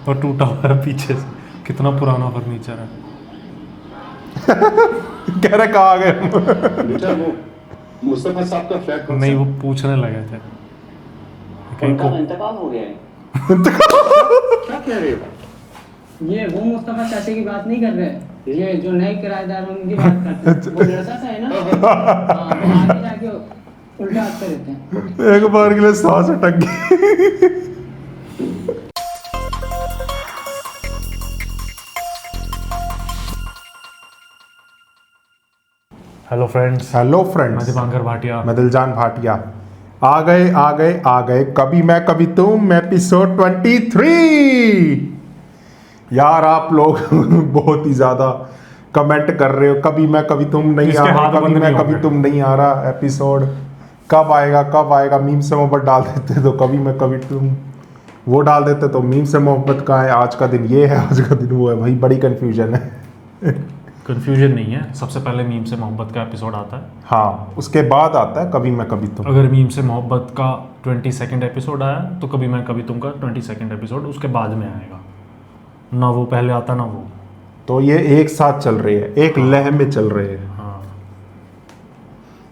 और टूटा हुआ है पीछे से। कितना पुराना फर्नीचर है। कह रहे कहाँ आ गए हम? बेटा वो मुस्तफा साहब का फ्लैट कौन नहीं सा वो पूछने लगे थे कहीं उनका को। इंतकाल हो गया है। क्या कह रहे हो? ये वो मुस्तफा चाचा की बात नहीं कर रहे, ये जो नए किराएदार हैं उनकी बात करते हैं। वो लड़का सा है ना, हाँ, वो आगे जाके उल्टा हाथ कर देते हैं। एक बार के लिए सांस अटक गई। हेलो फ्रेंड्स, हेलो मैं फ्रेंड्स, दीपांकर भाटिया। मैं दिलजान भाटिया। आ गए कभी मैं कभी तुम एपिसोड 23। यार आप लोग बहुत ही ज़्यादा कमेंट कर रहे हो, कभी मैं कभी तुम नहीं इसके आ रहा, हाथ कभी बंद मैं नहीं कभी होंगे। तुम नहीं आ रहा एपिसोड। कब आएगा मीम से मोहब्बत डाल देते तो कभी मैं कभी तुम वो डाल देते तो मीम से मोहब्बत का है। आज का दिन ये है, आज का दिन वो है, भाई बड़ी कन्फ्यूजन है। कंफ्यूजन नहीं है, सबसे पहले मीम से मोहब्बत का एपिसोड आता है। हाँ, उसके बाद आता है कभी मैं कभी तुम। अगर मीम से मोहब्बत का 22nd एपिसोड आया तो कभी मैं कभी तुम का 22nd एपिसोड उसके बाद में आएगा। ना वो पहले आता ना वो। तो ये एक साथ चल रही है, एक लय में चल रहे हैं। हाँ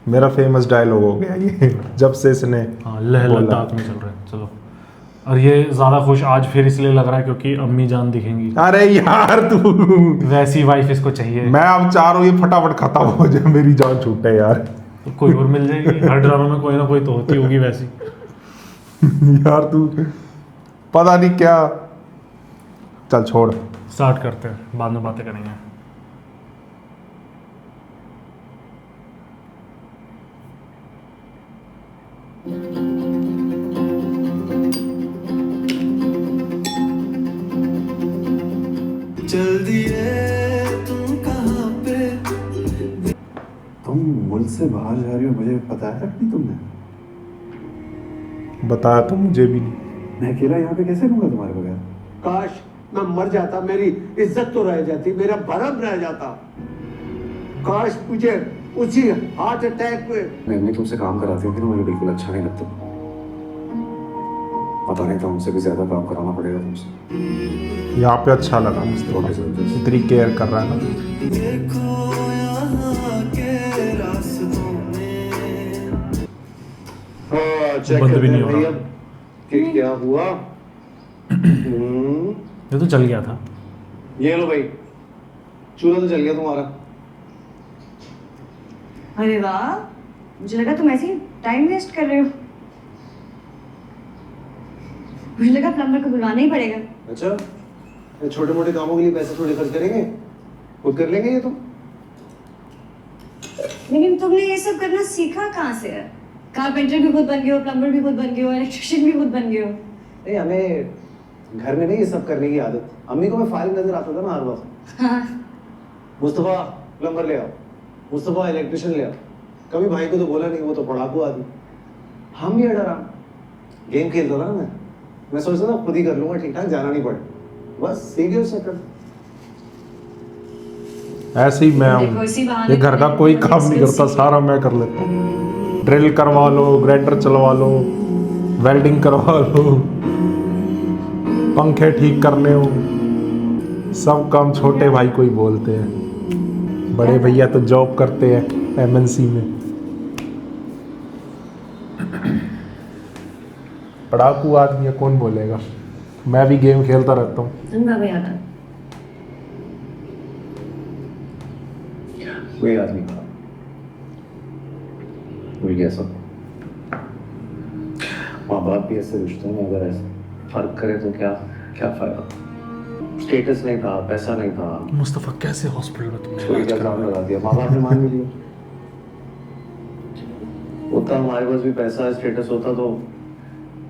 मेरा फेमस डायलॉग हो गया ये, जब से इसने हाँ, लह बोला। लद्दाख में चल रहे हैं। चलो, और ये ज़्यादा खुश आज फिर इसलिए लग रहा है क्योंकि अम्मी जान दिखेंगी। अरे यार तू, वैसी वाइफ इसको चाहिए। मैं अब चाह रहा हूँ ये फटाफट खत्म हो जाए, मेरी जान छूटे यार। तो कोई और मिल जाएगी। हर ड्रामा में कोई ना कोई तो होती होगी वैसी। यार तू पता नहीं क्या। चल छोड़। स्टार्ट करते हैं, बाद में बातें करेंगे। जल्दी है तुम कहाँ पे? तुम मुल्क से बाहर जा रही हो, मुझे बताया तक नहीं तुमने। बताया तो मुझे भी नहीं। मैं अकेला यहाँ पे कैसे रहूंगा तुम्हारे बगैर? काश मैं मर जाता, मेरी इज्जत तो रह जाती, मेरा भरम रह जाता। काश मुझे उसी हार्ट अटैक पे मैं तुमसे काम कराती हूँ कि ना, मुझे बिल्कुल अच्छा नहीं लगता। पता नहीं था मुझसे भी ज्यादा काम कराना पड़ेगा तुमसे। यहाँ पे अच्छा लगा मुझे, इतनी केयर कर रहा है ना। देखो यहाँ के रास्तों में। चेक बंद करते भी नहीं हैं हो भाई रहा। अब कि क्या हुआ। ये तो चल गया था। ये लो भाई, चूल्हा तो जल गया तुम्हारा। अरे वाह, मुझे लगा तुम ऐसे ही टाइम वेस्ट कर रहे हो। मुझे लगा प्लम्बर को बुलवाना ही पड़ेगा। अच्छा, छोटे मोटे कामों के लिए पैसे थोड़े खर्च करेंगे, खुद कर लेंगे ये तो। लेकिन तुमने ये सब करना सीखा कहाँ से है? कारपेंटर भी खुद बन गए हो, प्लम्बर भी खुद बन गए हो, इलेक्ट्रिशियन भी खुद बन गए हो। नहीं, हमें घर में नहीं ये सब करने की आदत। अम्मी को मैं फारिग नजर आता था ना हर वक्त। हाँ, मुस्तफा प्लम्बर ले आओ, मुस्तफा इलेक्ट्रिशियन ले आओ। कभी भाई को तो बोला नहीं, वो तो पढ़ाकू आदमी। हम भी डरा, गेम खेलता था ना मैं सोचता था खुद ही कर लूंगा, ठीक ठाक, जाना नहीं पड़े। बस सीख गए उस चक्कर। ऐसे ही मैं देखो, हूँ, इसी बहाने ये घर का कोई काम नहीं करता, सारा मैं कर लेता हूँ। ड्रिल करवा लो, ग्राइंडर चलवा लो, वेल्डिंग करवा लो, पंखे ठीक करने हो, सब काम छोटे भाई को ही बोलते हैं। बड़े भैया तो जॉब करते हैं MNC में। पढ़ाकू आदमी है, कौन बोलेगा। मैं भी गेम खेलता रहता हूँ। तुम कब याद आ? कोई आदमी था, कोई कैसा। माँ बाप भी ऐसे रिश्तों में अगर ऐसे फर्क करे तो क्या क्या फायदा। स्टेटस नहीं था, पैसा नहीं था, मुस्तफ़ा कैसे हॉस्पिटल में तुमने कोई क्या काम लगा दिया, माँ बाप ने मान भी लिया। उतना हमारे पास भी पैसा स्टेटस होता तो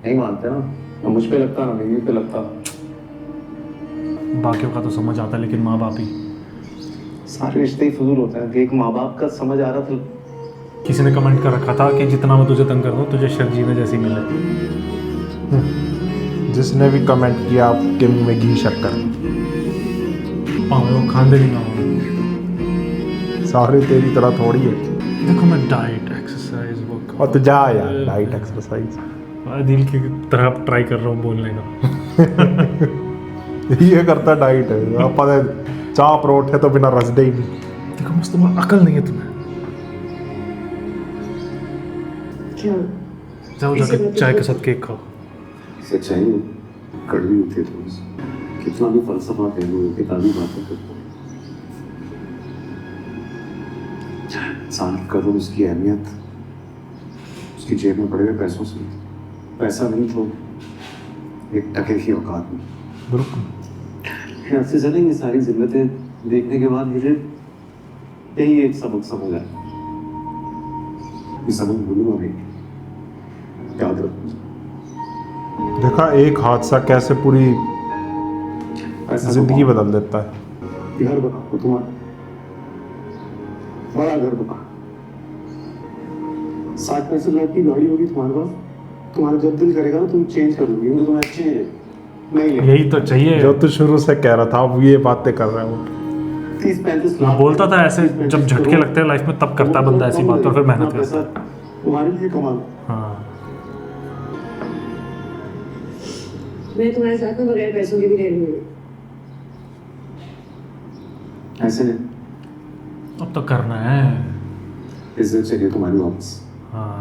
नहीं मानते ना। ना मुझ पे लगता ना बीवी पे लगता। बाकियों का तो समझ आता है, लेकिन माँ बाप ही। सारे रिश्ते ही फजूल होते हैं। देख, माँ बाप का समझ आ रहा था। किसी ने कमेंट कर रखा था कि जितना मैं तुझे तंग कर दूँ तुझे शर्जीना जैसी मिले। जिसने भी कमेंट किया आपके मुंह में घी शक्कर। पावे वो खांदे नहीं ना। सारे तेरी तरह थोड़ी है। देखो मैं डाइट एक्सरसाइज वर्क और तू जा यार, डाइट एक्सरसाइज। दिल की तरह ट्राई कर रहा हूँ बोलने का। ये करता डाइट है ਆਪਾਂ ਦੇ ਚਾਹ ਪਰੌਠੇ ਤੋਂ ਬਿਨਾ ਰਸਦੇ ਹੀ ਨਹੀਂ देखो बस तुम्हें अकल नहीं है तुम्हें क्या जाओ जाके चाय के साथ केक खाओ सच्चाई में कड़वी होती है थोड़ी सी कितना भी फलसफा कह लो किताबी बातें करते हैं इंसान की कदर उसकी अहमियत उसकी जेब में पड़े हुए पैसों से पैसा नहीं तो एक टके की औकात में ਬਿਲਕੁਲ आपसे चलेंगे सारी जिल्लतें देखने के बाद मुझे यही एक सबक समझ आया ये सबक भूलूंगा नहीं याद रखूंगा देखा एक हादसा कैसे पूरी ऐसा जिंदगी तो बदल देता है घर बनाओ तुम्हारा बड़ा घर बनाओ 60 पैसे लाख की गाड़ी होगी तुम्हारे पास तुम्हारा जब दिल करेगा ना तुम चेंज कर दोगे क्योंकि तुम्हें अच्छी है नहीं ले यही तो चाहिए जो तू शुरू से कह रहा था अब ये बातें कर रहा है वो 30-35 मैं लाख बोलता था ऐसे जब झटके लगते हैं लाइफ में तब करता है बंदा ऐसी बात और फिर मेहनत करता है तुम्हारे लिए कमाना हाँ मैं तुम्हारे साथ में बगैर पैसों के भी रह लूंगी ऐसे नहीं अब तो करना है इज्जत चाहिए तुम्हारी वापस हाँ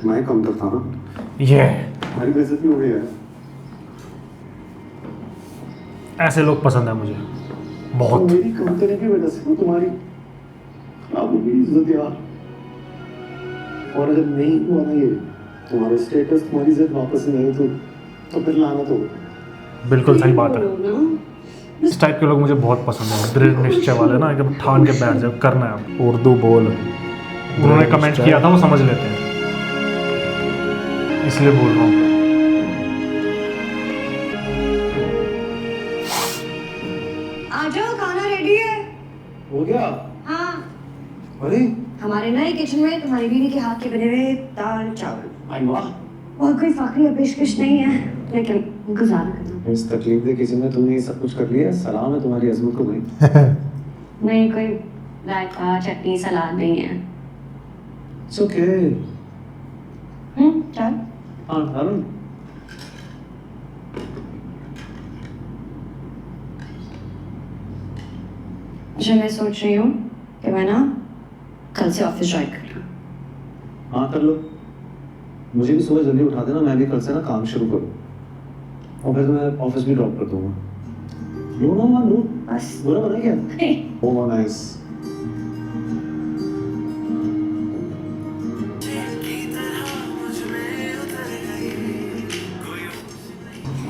मैं कमतर था ना ये तुम्हारी बेइज्जती हो गई है ऐसे लोग पसंद है मुझे तो बहुत मेरी कमतरी की वजह से ना तुम्हारी खराब हो गई इज्जत यार और अगर नहीं हुआ ना ये तुम्हारा स्टेटस तुम्हारी इज्जत वापस नहीं आई तो फिर लानत होगा बिल्कुल सही बात है इस टाइप के लोग मुझे बहुत पसंद है दृढ़ निश्चय वाले ना एकदम ठान के बैठ जाओ करना है अब। उर्दू बोल उन्होंने कमेंट किया था वो समझ लेते हैं इसलिए बोल रहा हूँ आ जाओ खाना रेडी है हो गया हाँ अरे हमारे नए किचन में तुम्हारी बीवी के हाथ के बने हुए दाल चावल आई वाह और कोई फाकरी या पेशकश नहीं है लेकिन गुजारा करना इस तकलीफ दे किचन में तुमने ये सब कुछ कर लिया सलाम है तुम्हारी अजमत को भाई नहीं कोई रायता चटनी सलाद नहीं है इट्स ओके चल हाँ अरुण अच्छा मैं सोच रही हूँ कि मैं ना कल से ऑफिस ज्वाइन कर लूँ हाँ कर लो मुझे भी सुबह जल्दी उठा देना मैं भी कल से ना काम शुरू करूँ और फिर मैं ऑफिस भी ड्रॉप कर दूंगा लो ना लो बस बुरा बना क्या ओह नाइस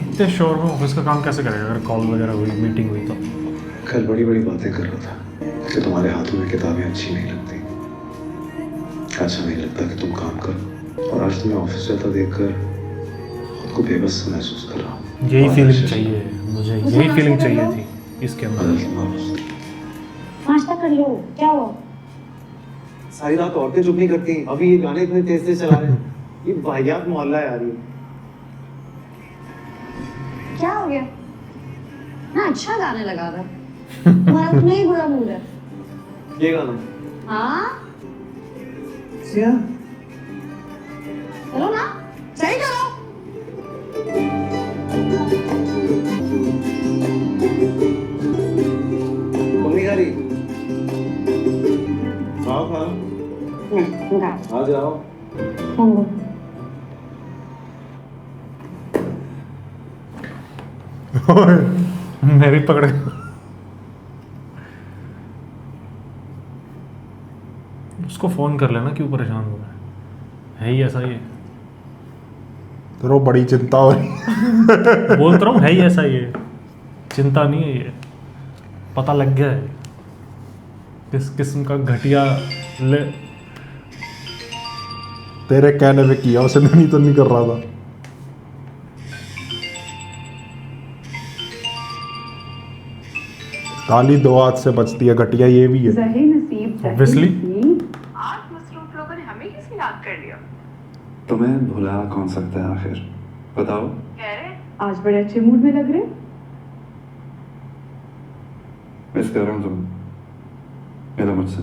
इतने शोर में ऑफिस का काम कैसे करेगा अगर कॉल वगैरह हुई मीटिंग हुई तो कल बड़ी बड़ी बातें कर रहा था कि तुम्हारे हाथों में किताबें अच्छी नहीं लगती अच्छा नहीं लगता कि तुम काम करो और आज तुम्हें ऑफिस जाता देखकर खुद को बेबस महसूस कर रहा हूँ यही और फीलिंग अच्छा चाहिए मुझे यही फीलिंग चाहिए थी इसके अंदर बदल दूंगा बस। नाश्ता कर लो क्या हुआ सारी रात औरतें चुप नहीं करती अभी ये गाने इतने तेज तेज चला रहे हैं ये वाहियात मोहल्ला है यार ये क्या हो गया ना अच्छा गाने लगा था तुम्हारा तो नहीं बुरा मूड है ये गाना हाँ सिया चलो ना सही करो मम्मी गारी आओ खाओ आ जाओ मैं भी पकड़ उसको फोन कर लेना क्यों परेशान हो रहा है ही ऐसा ही तेरे बड़ी चिंता हो रही बोल तो रहा हूँ है ही ऐसा ये चिंता नहीं है ये पता लग गया है किस किस्म का घटिया ले तेरे कहने पे किया उसे नहीं तो नहीं कर रहा था ताली दो हाथ से बचती है घटिया ये भी है ऑब्वियसली आज मसरूफ लोगों ने हमें किसने याद कर लिया तुम्हें भुला कौन सकता है आखिर बताओ कह रहे आज बड़े अच्छे मूड में लग रहे मिस कर रहा हूँ तुम्हें मिलो मुझसे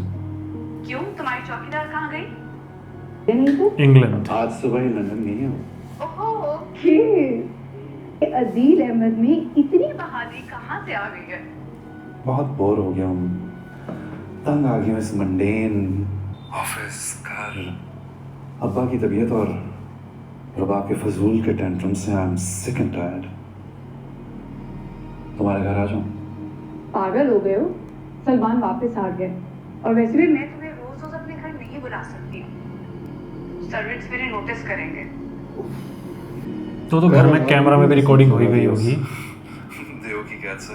क्यों तुम्हारी चौकीदार कहाँ गई नहीं तो इंग्लैंड आज सुबह ही लंदन नहीं है वो। ओहो कि अदील अहमद में इतनी बहादुरी कहाँ से आ गई है? बहुत बोर हो गया हूँ, तंग आ गया इस मंडेन ऑफिस, घर, अब्बा की तबीयत और रबाब के फजूल के टेंट्रम से। I am sick and tired. तुम्हारे घर आ जाऊँ? पागल हो गए हो? सलमान वापस आ गए और वैसे भी मैं तुम्हें रोज रोज अपने घर नहीं बुला सकती। सर्वेंट्स मेरे नोटिस करेंगे। तो घर में कैमरा में भी रिकॉर्डिंग हो ही गई होगी। देव की कैद से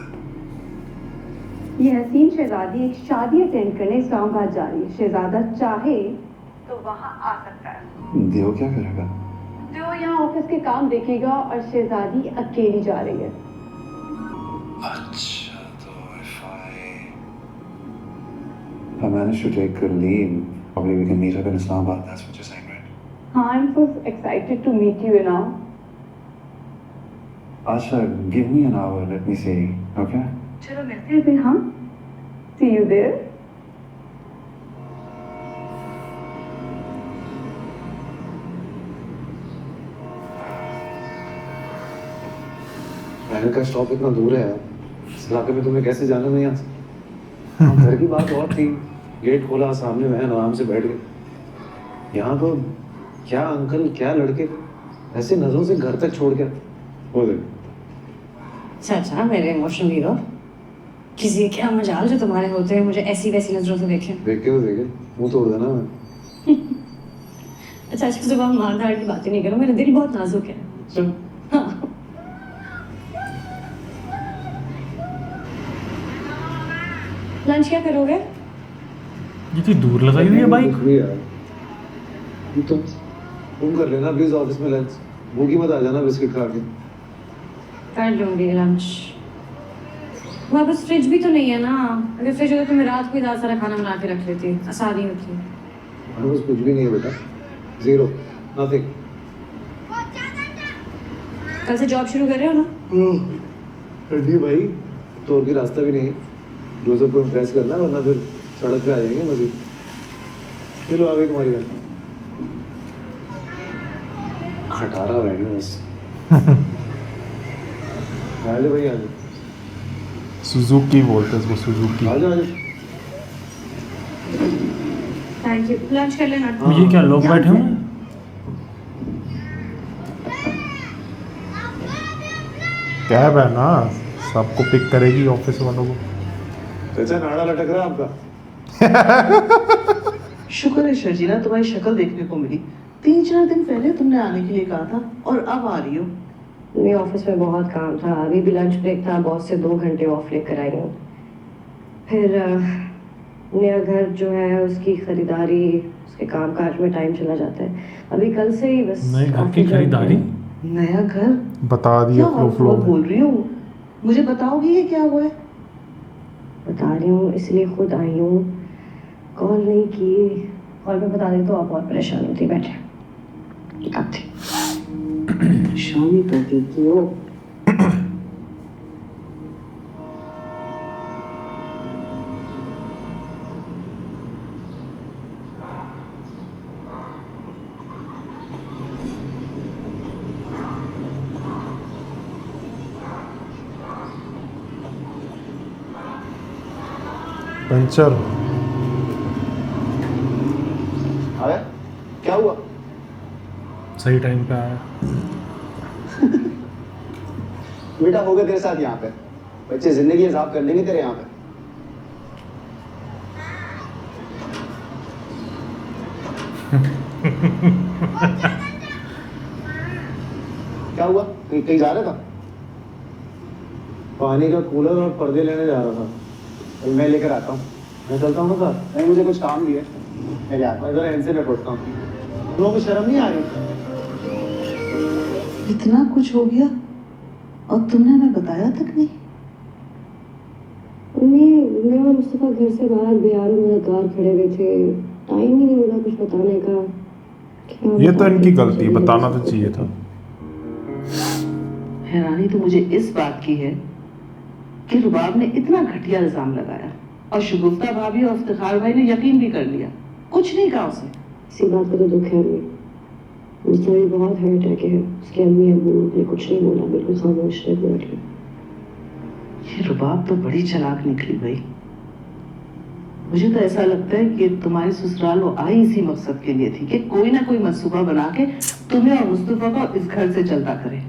ये हसीन शहजादी एक शादी अटेंड करने इस्लामाबाद जा रही है। शहजादा चाहे तो वहाँ आ सकता है। देव क्या करेगा? जो यहाँ ऑफिस के काम देखेगा और शहजादी अकेली जा रही है। अच्छा, तो if I manage to take a leave, probably we can meet up in Islamabad. That's what you're saying, right? हाँ, I'm so excited to meet you now. Asha, give me an hour. Let me see. Okay? चलो मिलते हैं। फिर हम see you there. महल का stop इतना दूर है, इस इलाके में तुम्हें कैसे जाना नहीं आ सकता? घर की बात और थी, गेट खोला, सामने महल, आराम से बैठ गए। यहाँ तो क्या अंकल, क्या लड़के, ऐसे नजरों से घर तक छोड़ के वो देख। अच्छा मेरे इमोशनल हीरो, किसी क्या मजाल जो तुम्हारे होते हैं मुझे ऐसी वैसी नजरों से देखें। देखे तो देखे, मुंह तोड़ देना मैं। अच्छा आज सुबह मार धाड़ की बातें नहीं करो, मेरा दिल बहुत नाजुक है। चल। हाँ। लंच क्या करोगे? इतनी दूर लगाई हुई है बाइक। कुछ भी यार, तुम कर लेना प्लीज ऑफिस में लंच, भूखी मत आ जाना बिस्किट खा के। कर लूंगी लंच। वहाँ बस फ्रिज भी तो नहीं है ना, अगर फ्रिज होता तो मैं रात को इधर सारा खाना बना के रख लेती, आसानी होती। हमारे पास कुछ भी नहीं है बेटा, जीरो, नथिंग। कल से जॉब शुरू कर रहे हो ना? ठंडी भाई, तो और भी रास्ता भी नहीं है, दूसरों को इम्प्रेस करना, वरना फिर सड़क पे आ जाएंगे मजीद। चलो आगे तुम्हारी बात, खैटारा रहेंगे बस। आ जाओ भाई, आ जाओ। सुजुकी बोलते हैं इसको, सुजुकी। आ जाओ, आ जाओ। Thank you. लंच कर लेना। ये क्या लोग बैठे हुए हैं? कैब है ना, सबको पिक करेगी ऑफिस वालों को। चाचा नाड़ा लटक रहा है आपका। शुक्र है शर्जीना तुम्हारी शक्ल देखने को मिली। 3-4 दिन पहले तुमने आने के लिए कहा था और अब आ रही हो। मेरे ऑफिस में बहुत काम था, अभी भी लंच ब्रेक था, बॉस से 2 घंटे ऑफ लेकर आई हूँ। फिर नया घर जो है उसकी खरीदारी, उसके कामकाज में टाइम चला जाता है। अभी कल से ही बस नए घर की खरीदारी। नया घर बता दिया फ्लो फ्लो में। बोल रही हूँ, मुझे बताओगी ये क्या हुआ है? बता रही हूँ, इसलिए खुद आई हूँ, कॉल नहीं की। कॉल पे बता दे तो आप और परेशान होती। बैठे आते शामी तो क्यों? पंचर। अरे क्या हुआ? सही टाइम पे आया। बेटा हो गया तेरे साथ यहाँ पे, बच्चे जिंदगी हिसाब कर लेंगे तेरे यहाँ पे। क्या हुआ? कहीं जा रहा था? पानी का कूलर और पर्दे लेने जा रहा था। मैं लेकर आता हूँ। मैं चलता हूँ ना सर, नहीं मुझे कुछ काम भी है, मैं जाता हूँ। इधर इनसे मैं पढ़ता हूँ। तुम लोगों को शर्म नहीं आ रही? इतना कुछ हो गया और तुमने हमें बताया तक नहीं? मैं और मुस्तफा घर से बाहर बेयार मददगार खड़े हुए थे, टाइम ही नहीं मिला कुछ बताने का। ये तो इनकी गलती है, बताना तो चाहिए था। हैरानी तो मुझे इस बात की है कि रुबाब ने इतना घटिया इल्जाम लगाया और शगुफ्ता भाभी और इफ्तिखार भाई ने यकीन भी कर लिया, कुछ नहीं कहा उसे। इसी बात का तो दुख है हमें। मुझे भी बहुत हर्ट है कि उसके अम्मी अबू ने कुछ नहीं बोला, बिल्कुल खामोश रहे बैठ के। ये रुबाब तो बड़ी चालाक निकली भाई। मुझे तो ऐसा लगता है कि तुम्हारी ससुराल वो आई इसी मकसद के लिए थी कि कोई ना कोई मंसूबा बना के तुम्हें और मुस्तफा को इस घर से चलता करे।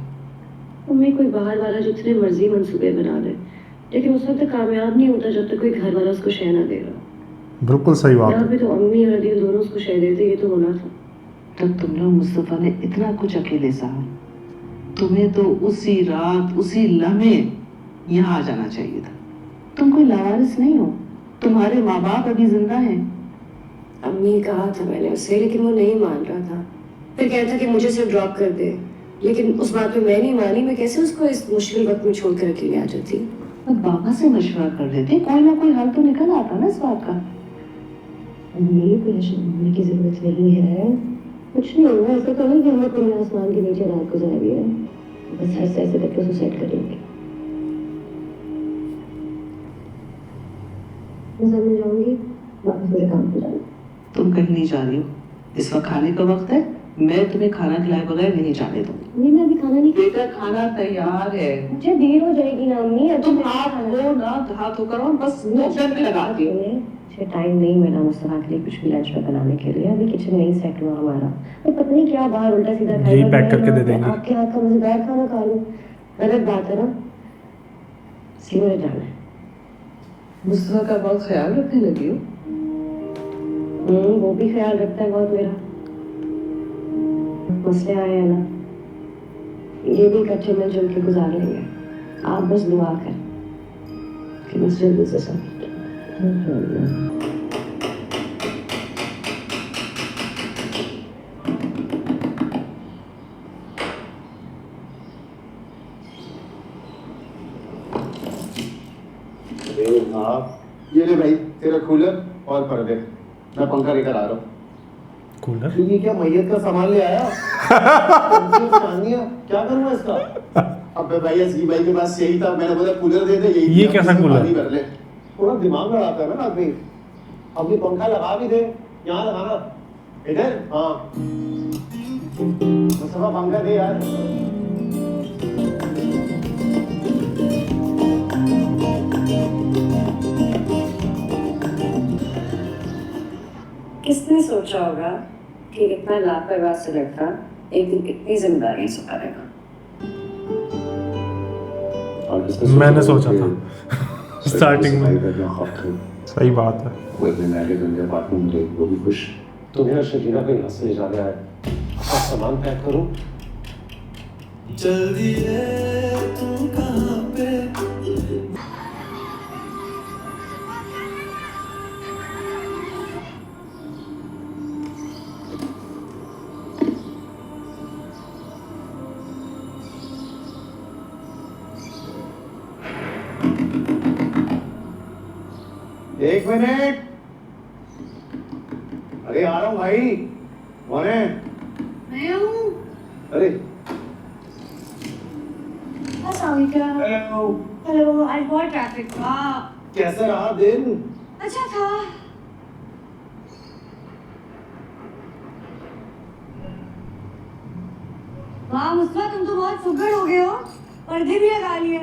मम्मी, कोई बाहर वाला जितने मर्जी मंसूबे बना ले, लेकिन उस वक्त कामयाब नहीं होता जब तक कोई घर वाला उसको शय ना देगा। बिल्कुल सही बात यहाँ है। पे तो अम्मी और अदील दोनों उसको शय देते, ये तो होना था। तब तुम लोग मुस्तफा ने इतना कुछ अकेले सहा, तुम्हें तो उसी रात उसी लम्हे यहाँ आ जाना चाहिए था। तुम कोई लावारिस नहीं हो, तुम्हारे माँ बाप अभी जिंदा हैं। अम्मी कहा था मैंने उससे, लेकिन वो नहीं मान रहा था। फिर कहता था कि मुझे सिर्फ ड्रॉप कर दे, लेकिन उस बात पे मैं नहीं मानी। मैं कैसे उसको इस मुश्किल वक्त में छोड़कर अकेले आ जाती। तो बाबा से मशवरा कर लेते, कोई ना कोई हल तो निकल आता ना इस बात का। ये परेशान होने की जरूरत नहीं है, कुछ नहीं होगा। ऐसा तो नहीं कि हमें खुले आसमान के नीचे रात गुजारी है, बस ऐसे ऐसे करके सुसाइड कर लेंगे। मैं समझ जाऊंगी, वापस मेरे काम पे जाऊंगी। तुम कहीं नहीं जा रही हो, इस वक्त खाने का वक्त है। मैं तुम्हें खाना खिलाए बगैर नहीं जाने दूंगी। नहीं, मैं अभी खाना नहीं बेटा खाना तैयार है। मुझे देर हो जाएगी ना अम्मी। अब तुम हाथ धो ना, हाथ धोकर आओ, बस 2 मिनट लगाती हो। मुझे टाइम नहीं मिला मुस्तफा के लिए कुछ भी लंच में बनाने के लिए। अभी किचन नहीं सेट हुआ हमारा, तो पता नहीं क्या बाहर उल्टा सीधा यही पैक करके दे देंगे। आपके हाथ का मजेदार खाना खा लूं, गलत बात है ना। इसलिए मुझे जाना है। मुस्तफा का बहुत ख्याल रखने लगी हो। वो भी ख्याल रखता है बहुत मेरा। मसले आए हैं ना, ये भी इकट्ठे मिलजुल के गुजार लेंगे। आप बस दुआ करें कि बस जल्दी से सब ये ले भाई तेरा कूलर और पर्दे, मैं पंखा लेकर आ रहा हूँ। कूलर? ये क्या मैयत का सामान ले आया? क्या करूँगा इसका? अबे भाई असली भाई के पास यही था, मैंने बोला कूलर दे दे। यही ये कैसा कूलर? पानी भर ले। थोड़ा दिमाग लड़ाता है ना आदमी। अभी पंखा लगा भी दे, यहाँ लगाना इधर। हाँ मुस्तफा पंखा दे यार। किसने सोचा होगा कि इतना लापरवाह से लड़का एक दिन इतनी जिम्मेदारियां संभालेगा। मैंने सोचा था स्टार्टिंग में। सही बात है। वो अपने नए गंदे अपार्टमेंट में वो भी खुश। तुम्हें और शकीला कहीं हंसने जाना है, अपना सामान पैक करो। चल दिए तुम कहाँ पे। एक मिनट, अरे आ रहा हूँ भाई। कौन है? मैं हूँ। अरे हेलो। हेलो, आज बहुत ट्रैफिक था। कैसा रहा दिन? अच्छा था। वाह मुस्तफा, तुम तो बहुत सुघड़ हो गए हो, पर्दे भी लगा लिए।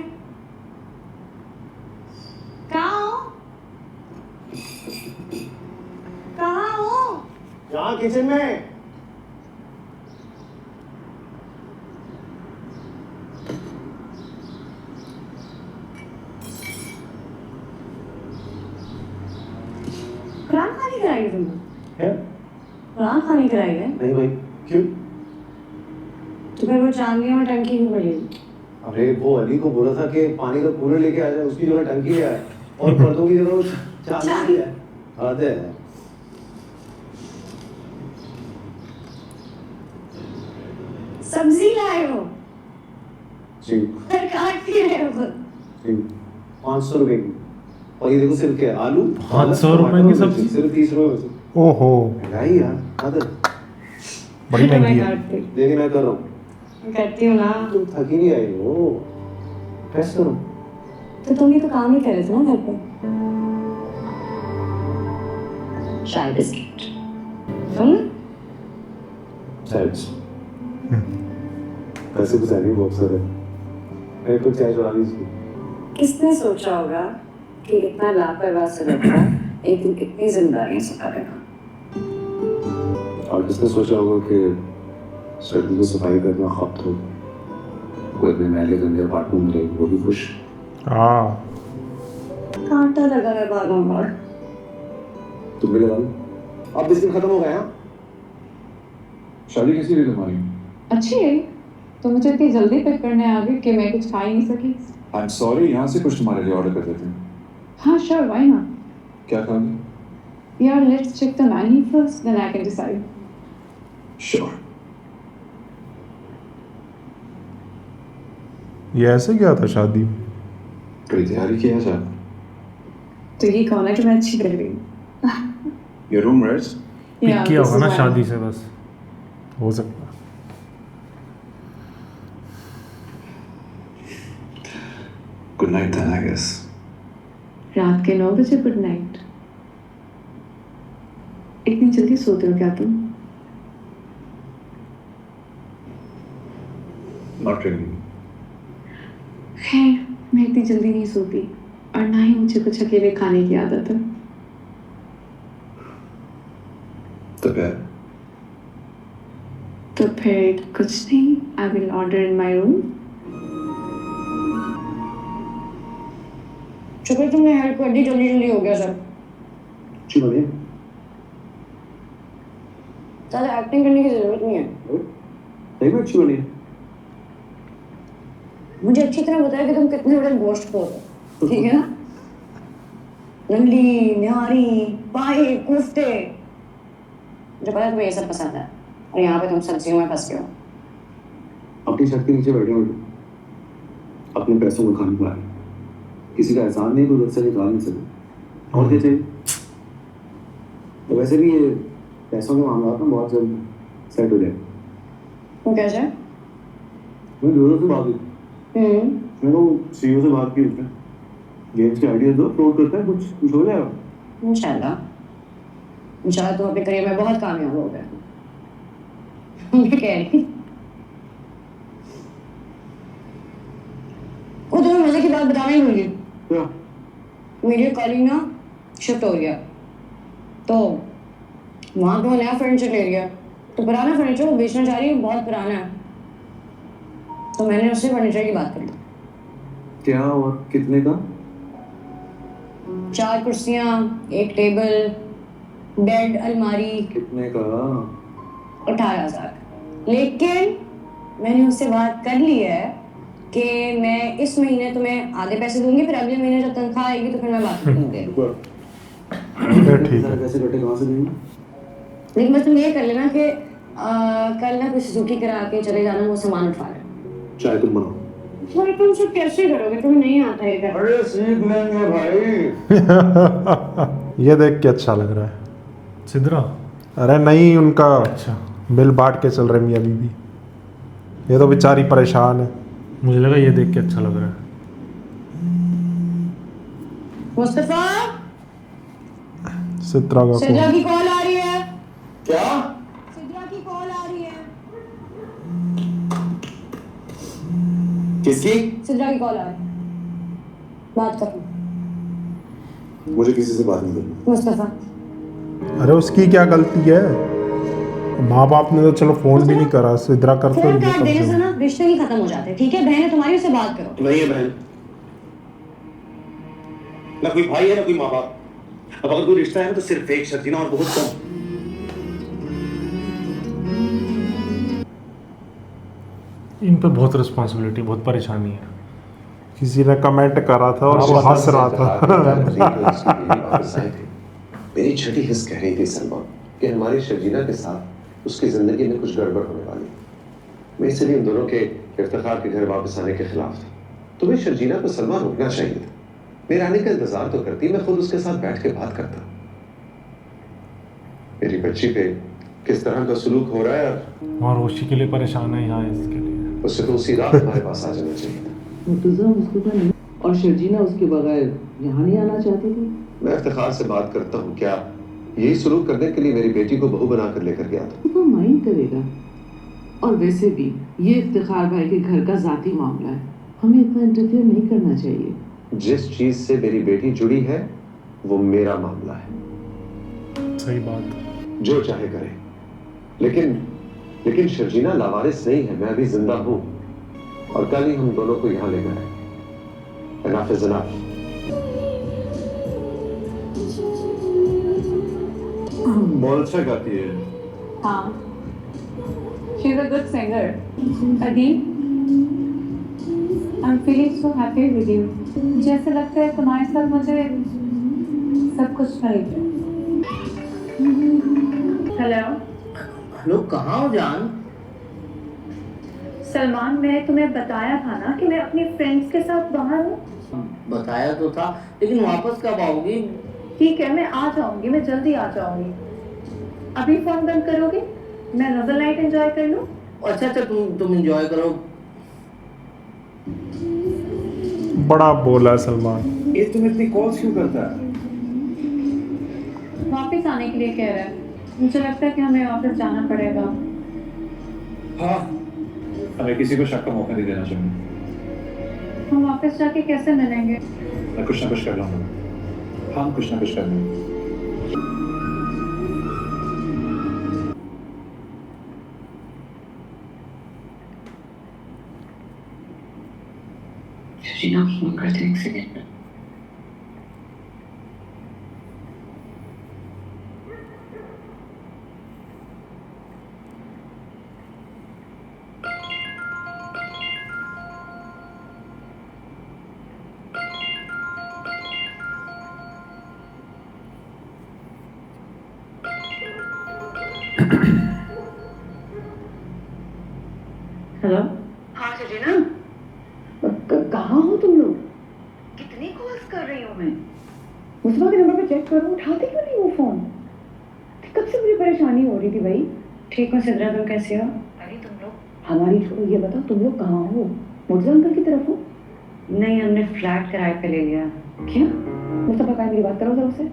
कहाँ हो? कहाँ हो? यहाँ किचन में। कुरान खानी कराई तुमने? है? कुरान खानी कराई है? नहीं भाई, क्यों? तो फिर वो चांदियों में टंकी क्यों पड़ी? अरे वो अली को बोला था कि पानी का कूलर लेके आ जाए, उसकी जगह टंकी ले आए और पर्दों की जगह वो चांदी ले आए। आते हैं। सब्जी लाए हो? जी। फिर काट के लाए हो? जी। 500 रुपए की। और ये देखो सिर्फ क्या आलू 500 रुपए की सब्जी? सिर्फ 30 रुपए में से। ओहो, महंगाई यार। आदत बड़ी महंगी है। देखिए मैं कर रहा हूँ। करती हूँ ना। तुम थकी नहीं आई हो, रेस्ट करो। तो तुम भी तो काम ही कर रहे थे ना घर पे। चाय बिस्किट। तुम? शायद वैसे तो सैलरी बहुत सर है, मेरे को चाय चढ़ा दी इसकी। किसने सोचा होगा कि इतना लापरवाह सा लड़का एक दिन कितनी जिम्मेदारियां संभालेगा? और किसने सोचा होगा कि सर्दी को सफाई करना ख्वाब तो कोई अपने मैले गंदे अपार्टमेंट में रहेगी, वो भी खुश। हाँ कांटा लगा है बालों पर। तुम भी लगा लो। अब बिस्किट खत्म हो गया। शादी कैसी रही तुम्हारी? अच्छी है। तो मुझे इतनी जल्दी पिक करने आ गई कि मैं कुछ खा ही नहीं सकी। आई एम सॉरी, यहाँ से कुछ तुम्हारे लिए ऑर्डर कर देते हैं। हाँ श्योर, व्हाई नॉट? क्या खाओगे? यार let's check the menu first, then I can decide. Sure. ये ऐसे क्या था शादी में? कड़ी तैयारी किया जा। तो ये कौन है कि मैं अच्छी कर रही हूँ? Your room rest? पिक किया होगा ना शादी से, बस हो सकता है। Good night then I guess. रात के 9 बजे गुड नाइट? इतनी जल्दी सोते हो क्या तुम? Not really. खैर मैं इतनी जल्दी नहीं सोती, और ना ही मुझे कुछ अकेले खाने की आदत है। तो फिर कुछ नहीं, I will order in my room. शुक्र तुमने हेल्प कर दी, जल्दी जल्दी हो गया सब। अच्छी बनी है। ज़्यादा एक्टिंग करने की जरूरत नहीं है। सही में अच्छी बनी है। मुझे अच्छी तरह बताया कि तुम कितने बड़े गोश्त हो, ठीक है ना? नंदी, निहारी, पाई, कोफ्ते। मुझे पता है तुम्हें ये सब पसंद है, और यहाँ पे तुम सब्जियों में फंस गए हो। अपनी छत के नीचे बैठे हो, अपने पैसों को खाने पाए, किसी का एहसान नहीं तो उधर से निकाल नहीं सके। और क्या चाहिए? तो वैसे भी ये पैसों के मामला में बहुत जल्द सेट हो जाए। वो कैसे? मैं जोरों से बात की। मैं तो सीईओ से बात की उसने। गेम्स के आइडियाज दो, फ्लोट करता है, कुछ हो जाएगा। इंशाल्लाह तुम अपने करियर में बहुत कामयाब हो गए। मैं कह रही वो तुम्हें मजे की बात बताना ही भूल गई। क्या? मेरी कॉलिंग ना शिफ्ट हो गया, तो वहाँ पे वो नया फर्नीचर ले लिया। तो पुराना फर्नीचर वो बेचना चाह रही है, बहुत पुराना है। तो मैंने उससे फर्नीचर की बात करी। क्या और कितने का? 4 कुर्सियाँ, 1 टेबल, बेड, अलमारी। कितने का? 18,000। लेकिन मैंने उससे बात कर ली है कि मैं इस महीने तुम्हें आधे पैसे दूंगी, फिर अगले महीने जब तनख्वाह आएगी तो फिर मैं बात करूंगी। ठीक है। पैसे कटे कहाँ से देंगे? लेकिन बस तुम ये कर लेना कि कल ना कुछ सुजुकी करा के चले जाना, वो सामान उठा लेना। चाय तुम बनाओ। और तुम सब कैसे करोगे? तुम्हें नहीं आता है कर। अरे सीख लेंगे भाई। ये देख के अच्छा लग रहा है। सिद्रा? अरे नहीं, उनका अच्छा, बिल बांट के चल रहे मियाँ बीवी। ये तो बेचारी परेशान है। मुझे लगा ये देख के अच्छा लग रहा है। मुस्तफा, सिद्रा का सिद्रा की कॉल आ रही है। क्या? सिद्रा की कॉल आ रही है। किसकी? सिद्रा की कॉल आ रही है, बात करो। मुझे किसी से बात नहीं करनी। मुस्तफा, अरे उसकी क्या गलती है? माँ बाप ने तो चलो फोन भी नहीं करा, सिद्रा कर तो फोन ये काट कम देने से से कम। ना रिश्ते नहीं खत्म हो जाते, ठीक है? बहन है तुम्हारी, उससे बात करो। नहीं है बहन, ना कोई भाई है ना कोई माँ बाप। अब अगर कोई रिश्ता है ना तो सिर्फ एक शर्जीना, और बहुत कम। इन पे बहुत रिस्पॉन्सिबिलिटी, बहुत परेशानी है। किसी ने कमेंट करा था और वो हंस रहा था। मेरी छठी हिस्स कह रही थी सलमा कि हमारी शर्जीना के साथ उसकी जिंदगी में कुछ गड़बड़ होने वाली। मैं इसलिए उन दोनों के इफ्तिखार के घर वापस आने के खिलाफ था। तुम्हें शर्जीना को सलमा रोकना चाहिए था। मेरे आने का इंतजार तो करती, मैं खुद उसके साथ बैठ के बात करता। मेरी बच्ची पे किस तरह का सलूक हो रहा है, वहाँ रोशी के लिए परेशान है, यहाँ इसके लिए। उससे तो उसी रात हमारे पास आ जाना चाहिए था। मुर्तज़ा उसको क्या नहीं, और शर्जीना उसके बगैर यहाँ नहीं आना चाहती थी। मैं इफ्तिखार से बात करता हूँ, क्या यही सलूक करने के लिए मेरी बेटी को बहू बना कर लेकर गया था? वो माइंड करेगा। और वैसे भी ये इफ्तिखार भाई के घर का जाती मामला है, हमें इतना इंटरफेयर नहीं करना चाहिए। जिस चीज से मेरी बेटी जुड़ी है वो मेरा मामला है। सही बात। जो चाहे करे, लेकिन शर्जीना लावारिस नहीं है, मैं अभी जिंदा हूं और कल ही हम दोनों को यहां लेकर आए। Enough is enough. बहुत अच्छा गाती है। हाँ, she is a good singer. Adil, I'm feeling so happy with you. जैसे लगता है तुम्हारे साथ मुझे सब कुछ मिल गया। हेलो हेलो, कहाँ हो जान? सलमान, मैं तुम्हें बताया था ना कि मैं अपनी फ्रेंड्स के साथ बाहर हूँ। बताया तो था, लेकिन वापस कब आओगी? ठीक है, मैं आ जाऊंगी, मैं जल्दी आ जाऊंगी। अभी फोन बंद करोगे? मैं नजर नाइट एंजॉय कर लूँ? अच्छा, तुम एंजॉय करो। बड़ा बोला है सलमान। ये तुम इतनी कॉल्स क्यों करता है? वापस आने के लिए कह रहा है। मुझे लगता है कि हमें वापस जाना पड़ेगा। हाँ, हमें किसी को शक का मौका नहीं देना चाहिए। हम वापस जाके कैसे मिलेंगे? मैं कुछ ना कुछ कर लूंगा। हम कुछ ना कुछ कर लेंगे। शर्जीना, फोन करते हैं एक सेकंड। हेलो। हाँ शर्जीना, कहाँ हो तुम लोग? कितनी कॉल्स कर रही हूँ मैं। मुस्तफा के नंबर पे चेक करो, उठाते क्यों नहीं वो फोन? कब से मुझे परेशानी हो रही थी भाई। ठीक हो सिद्रा, तुम कैसे हो? अरे तुम लोग हमारी छोड़ो, ये बताओ तुम लोग कहाँ हो? मुर्जा अंकल की तरफ हो? नहीं, हमने फ्लैट किराए पे ले लिया। क्या? मुस्तफा का मेरी बात करो जरा उससे।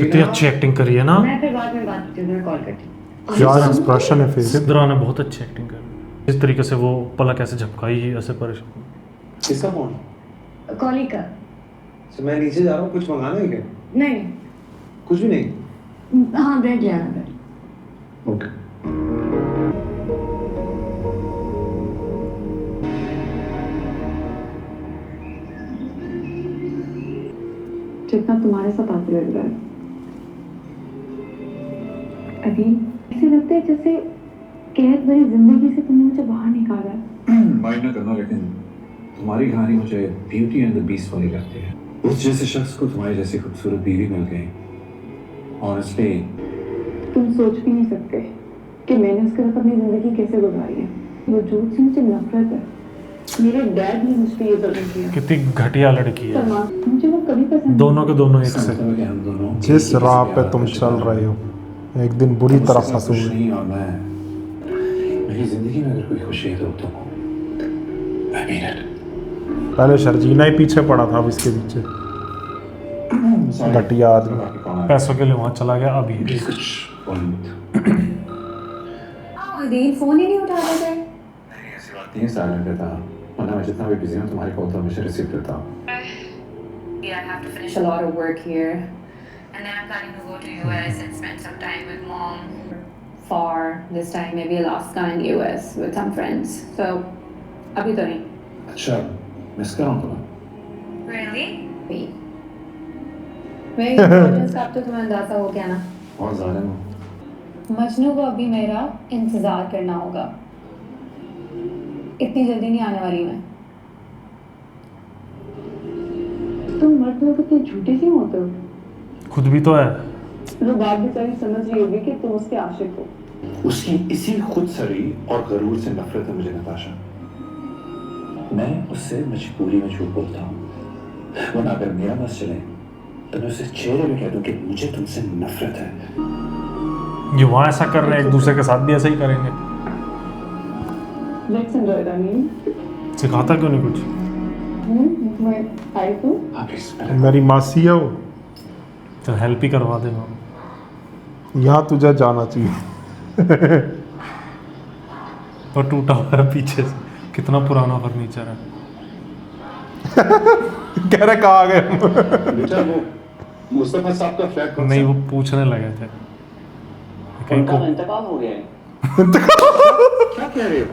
कितनी अच्छी एक्टिंग करी है ना। मैं फिर बाद में बात करती हूँ, मैं कॉल करती हूँ। क्या एक्सप्रेशन है फेस। सिद्रा ने बहुत अच्छी एक्टिंग करी। इस तरीके से वो पलक ऐसे झपकाई, ऐसे परेशान। किसका फोन? कॉली का। तो मैं नीचे जा रहा हूँ, कुछ मंगाना है क्या? नहीं। कुछ भी नहीं। हाँ, ब्रेड ले आना ब्रेड। ओके। जितना तुम्हारे साथ आते लग रहा है। अभी ऐसे लगता है जैसे कैद भरी जिंदगी से तुमने मुझे बाहर निकाला है। माइंड ना करना, लेकिन तुम्हारी कहानी मुझे ब्यूटी एंड द बीस्ट वाली लगती है। उस जैसे शख्स को तुम्हारी जैसी खूबसूरत बीवी मिल गई। ऑनेस्टली तुम सोच भी नहीं सकते कि मैंने उसके साथ अपनी जिंदगी कैसे गुजारी है। वो झूठ से मुझे नफरत है। मेरे डैड ने मुझ पर ये जुल्म किया। कितनी घटिया लड़की है। सलमान, मुझे वो कभी पसंद दोनों के दोनों एक से। हम दोनों जिस राह पे तुम चल रहे हो, एक दिन बुरी तरह फंसोगे। नहीं, और मेरी जिंदगी में अगर कोई खुशी है तो तुम हो। I mean it. पहले शर्जीना ही पीछे पड़ा था, अब इसके पीछे घटिया आदमी। पैसों के लिए वहां चला गया। अभी कुछ अदील फोन ही नहीं उठा रहा है। ऐसी बात नहीं है, साइलेंट रहता, वरना मैं जितना भी बिजी हूँ तुम्हारी कॉल तो हमेशा रिसीव करता हूँ। Yeah, I have to finish A lot of work here. and then I'm planning to go to US and spend some time with mom. Far this time, maybe Alaska and US with some friends. So अभी तो नहीं। अच्छा, miss कर रहा हूँ तुम्हें। Really? मेरी importance का अब तो तुम्हें अंदाजा हो गया ना। बहुत ज़्यादा हूँ। मजनू को अभी मेरा इंतजार करना होगा। इतनी जल्दी नहीं आने वाली मैं। तुम मर्द लोग इतने झूठे क्यों होते हो? खुद भी तो है। रुबाब बेचारी समझ रही होगी कि तुम उसके आशिक हो। उसकी इसी खुदसरी और गरूर से नफरत है मुझे नताशा। मैं उससे मजबूरी में झूठ बोलता हूँ, वरना अगर मेरा बस चले तो मैं उसे चेहरे में कह दूं कि मुझे तुमसे नफरत है। ये वहाँ ऐसा कर रहे हैं, एक दूसरे के साथ भी ऐसा ही करेंगे। Let's enjoy the meal. सिखाता क्यों नहीं कुछ? मैं आई तो मेरी मासी है वो। तो हेल्प ही करवा देना। यहाँ तुझे जाना चाहिए। और टूटा हुआ है पीछे से। कितना पुराना फर्नीचर है। कह रहे कहाँ आ गए हम? बेटा वो मुस्तफा साहब का फ्लैट कौन नहीं, वो पूछने लगे थे कहीं को। इंतकाल हो गया है। क्या कह रहे हो?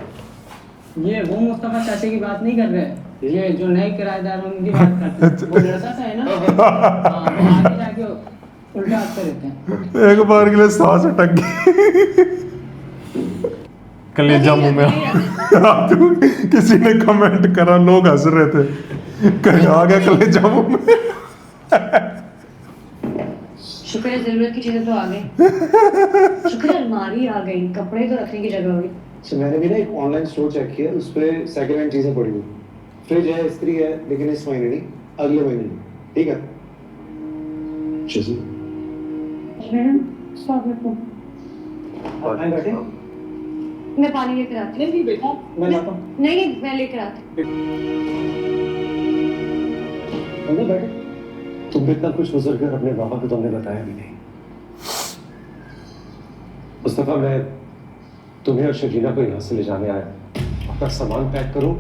ये वो मुस्तफा चाचा की बात नहीं कर रहे, ये जो नए किराएदार हैं उनकी बात करते हैं। वो लड़का सा है ना, हाँ, वो आगे जाके उल्टा हाथ पे रहते हैं। एक बार के लिए सांस अटक गई। कलेजा मुंह में किसी ने कमेंट करा, लोग हंस रहे थे, कहीं आ गया कलेजा मुंह में। शुक्र है जरूरत की चीजें तो आ गई। शुक्र है अलमारी आ गई, कपड़े तो रखने की जगह हुई। अच्छा, मैंने भी ना एक ऑनलाइन स्टोर चेक किया, उस पर सेकंड हैंड चीजें पड़ी हुई। फ्रिज है, इस्त्री है, लेकिन इस महीने नहीं, अगले महीने नहीं। ठीक है चलिए। मैडम स्वागत हो। और बैठे, मैं पानी लेकर आती हूँ। नहीं बेटा, मैं लाता हूँ। नहीं मैं लेकर आती हूँ। अंदर बैठे। तुम भी इतना कुछ गुजर कर अपने पापा को तुमने बताया भी नहीं। मुस्तफा, मैं तुम्हें और शकीना को यहाँ से ले जाने आया। अपना सामान पैक करो।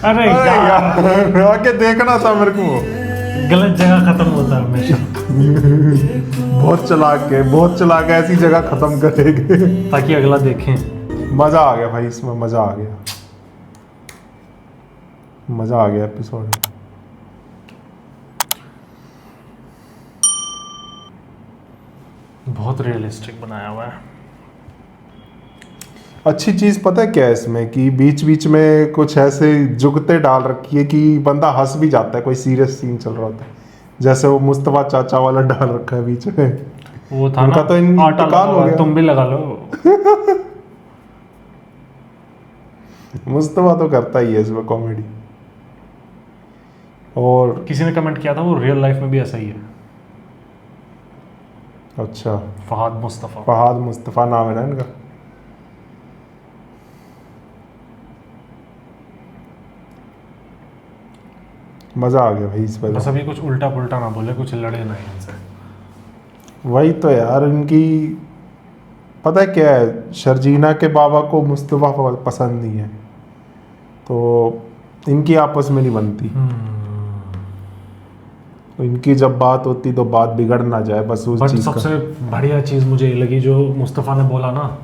अरे यार, आके देखना था मेरे को। गलत जगह खत्म होता है हमेशा। बहुत चलाक है, ऐसी जगह खत्म करेंगे ताकि अगला देखें। मजा आ गया भाई, इसमें मजा आ गया, मजा आ गया एपिसोड में। बहुत रियलिस्टिक बनाया हुआ है। अच्छी चीज पता है क्या है इसमें, कि बीच बीच में कुछ ऐसे जुगते डाल रखी है कि बंदा हंस भी जाता है, कोई सीरियस सीन चल रहा होता है। जैसे वो मुस्तफा चाचा वाला डाल रखा है बीच में, वो था उनका ना, तो आटा इंतकाल हो गया। तुम भी लगा लो। मुस्तफा तो करता ही है इसमें कॉमेडी। और किसी ने कमेंट किया था वो रियल लाइफ में भी ऐसा ही है। अच्छा, फहाद मुस्तफा नाम है ना इनका। मजा आ गया भाई इस पर। बस अभी कुछ उल्टा पुल्टा ना बोले, कुछ लड़े ना इनसे। वही तो यार, इनकी पता है क्या है, शर्जीना के बाबा को मुस्तफा पसंद नहीं है, तो इनकी आपस में नहीं बनती। तो इनकी जब बात होती तो बात बिगड़ ना जाए, बस उस बट चीज का। सबसे बढ़िया चीज़ मुझे ये लगी जो मुस्तफ़ा ने बोला ना,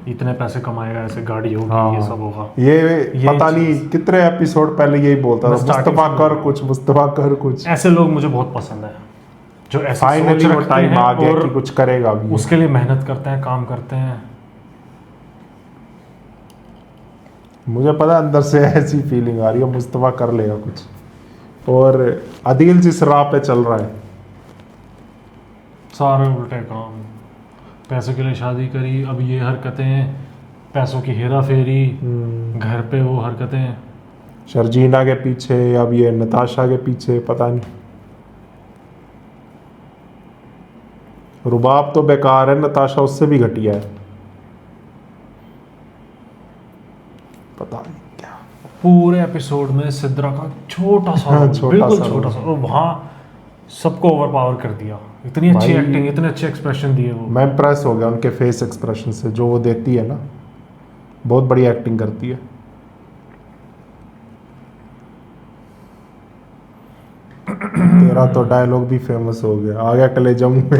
इतने पैसे कमाएगा, ऐसे गाड़ी होगी, हाँ, ये सब होगा। ये पता नहीं कितने एपिसोड पहले यही बोलता था, मुस्तफा कर कुछ। ऐसे लोग मुझे बहुत पसंद है, जो ऐसे फाइनली सोच वो रखते टाइम हैं आ गया और कि कुछ करेगा भी। उसके लिए मेहनत करते हैं, काम करते हैं। मुझे पता अंदर से ऐसी फीलिंग आ रही है मुस्तफा कर लेगा कुछ। और अदील जिस राह पे चल रहा है, सारे उल्टे काम, पैसों के लिए शादी करी, अब ये हरकतें, पैसों की हेरा फेरी, घर पे वो हरकतें, शर्जीना के पीछे, अब ये नताशा के पीछे, पता नहीं। रुबाब तो बेकार है, नताशा उससे भी घटिया है, पता नहीं क्या। पूरे एपिसोड में सिद्रा का छोटा सा हाँ, रोल, छोटा बिल्कुल सा छोटा रोल। सा, और वहाँ सबको ओवर पावर कर दिया। इतनी अच्छी भाई, एक्टिंग, इतने अच्छे एक्सप्रेशन दिए वो। मैं इम्प्रेस हो गया उनके फेस एक्सप्रेशन से, जो वो देती है ना, बहुत बड़ी एक्टिंग करती है। तेरा तो डायलॉग भी फेमस हो गया, आ गया कलेजा मुंह में।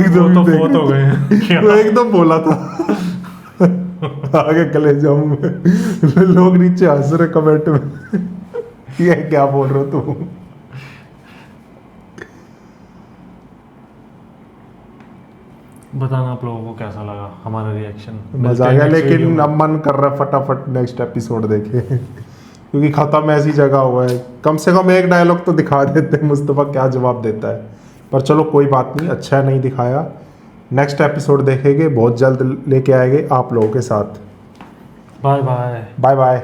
वो तो बहुत हो गए हैं। वो एकदम बोला था। आ गया कलेजा मुंह में। लोग नीचे हंस रहे कमेंट में, ये क्या बोल रहे हो तुम। बताना आप लोगों को कैसा लगा हमारा रिएक्शन। मजा आ गया, लेकिन अब मन कर रहा है फटाफट नेक्स्ट एपिसोड देखे, क्योंकि खत्म ऐसी जगह हुआ है। कम से कम एक डायलॉग तो दिखा देते हैं मुस्तफा क्या जवाब देता है। पर चलो कोई बात नहीं, अच्छा नहीं दिखाया। नेक्स्ट एपिसोड देखेंगे, बहुत जल्द लेके आएंगे आप लोगों के साथ। Bye bye. Bye bye.